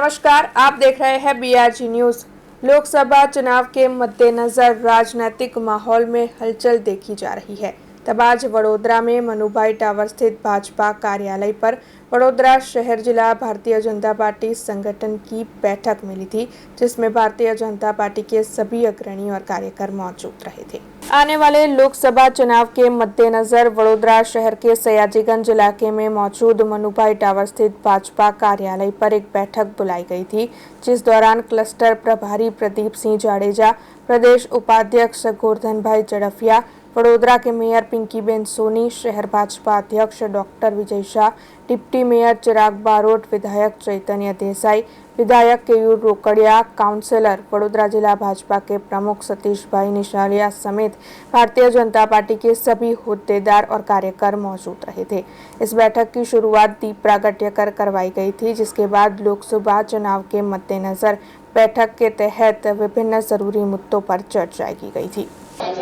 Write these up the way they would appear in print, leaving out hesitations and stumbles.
नमस्कार, आप देख रहे हैं बीआरजी न्यूज। लोकसभा चुनाव के मद्देनजर राजनीतिक माहौल में हलचल देखी जा रही है। तब आज वडोदरा में मनुभाई टावर स्थित भाजपा कार्यालय पर वडोदरा शहर जिला भारतीय जनता पार्टी संगठन की बैठक मिली थी, जिसमें भारतीय जनता पार्टी के सभी अग्रणी और कार्यकर्ता मौजूद रहे थे। आने वाले लोकसभा चुनाव के मद्देनजर वडोदरा शहर के सयाजीगंज इलाके में मौजूद मनुभाई टावर स्थित भाजपा कार्यालय पर एक बैठक बुलाई गई थी, जिस दौरान क्लस्टर प्रभारी प्रदीप सिंह जाडेजा, प्रदेश उपाध्यक्ष गोवर्धन भाई जड़फिया, वडोदरा के मेयर पिंकीबेन सोनी, शहर भाजपा अध्यक्ष doctor Vijay Shah, deputy mayor चिराग बारोट, विधायक चैतन्य देसाई, विधायक केयूर रोकड़िया, काउंसिलर वडोदरा जिला भाजपा के प्रमुख सतीश भाई निशालिया समेत भारतीय जनता पार्टी के सभी होद्देदार और कार्यकर्ता मौजूद रहे थे। इस बैठक की शुरुआत दीप प्रागट्य कर करवाई गई थी, जिसके बाद लोकसभा चुनाव के मद्देनजर बैठक के तहत विभिन्न जरूरी मुद्दों पर चर्चा की गई थी।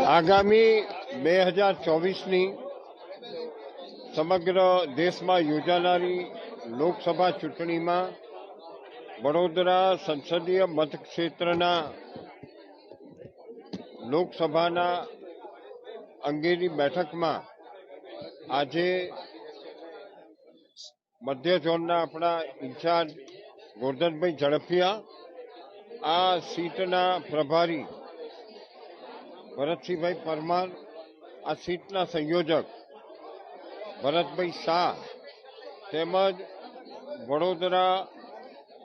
आगामी 2024 समग्र देश में योजानारी लोकसभा चूंटणी में वडोदरा संसदीय मतक्षेत्रना लोकसभाना अंगेनी बैठक में आज मध्य झोनना अपना इंचार्ज गोवर्धन भाई झड़फिया, आ सीटना प्रभारी भरतसिंह भाई परमार, आ सीटना संयोजक भरत भाई शाह तेमज वडोदरा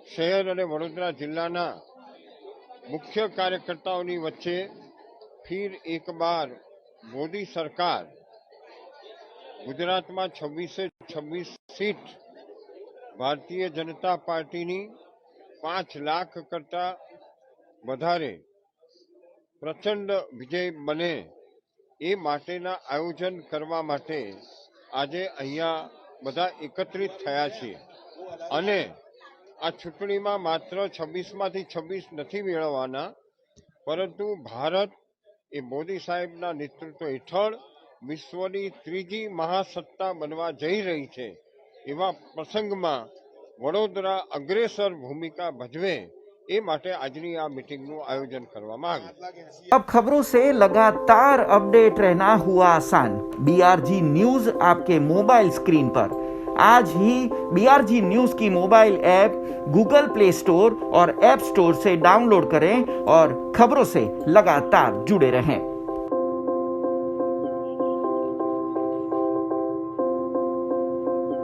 शहर और वडोदरा जिल्लाना मुख्य कार्यकर्ताओं वच्चे फिर एक बार मोदी सरकार गुजरात में 26 से 26 सीट भारतीय जनता पार्टी 5 लाख करता वधारे प्रचंड विजय बने ए माटेना आयोजन करवा माटे आजे अहींया बधा एकत्रित थया छे अने आ चूंटणी में मात्र 26 मांथी 26 नहीं मेळववाना, परंतु भारत ए मोदी साहेबना नेतृत्व हेठळ विश्वनी त्रीजी महासत्ता बनवा जई रही छे एवा प्रसंगमां वडोदरा अग्रेसर भूमिका भजवे ए माटे आजनी आ मीटिंगनुं आयोजन करवामां आव्युं। अब खबरों से लगातार अपडेट रहना हुआ आसान। बीआरजी न्यूज आपके मोबाइल स्क्रीन पर आज ही बीआरजी न्यूज की mobile app Google play store और ऐप स्टोर से डाउनलोड करें और खबरों से लगातार जुड़े रहें।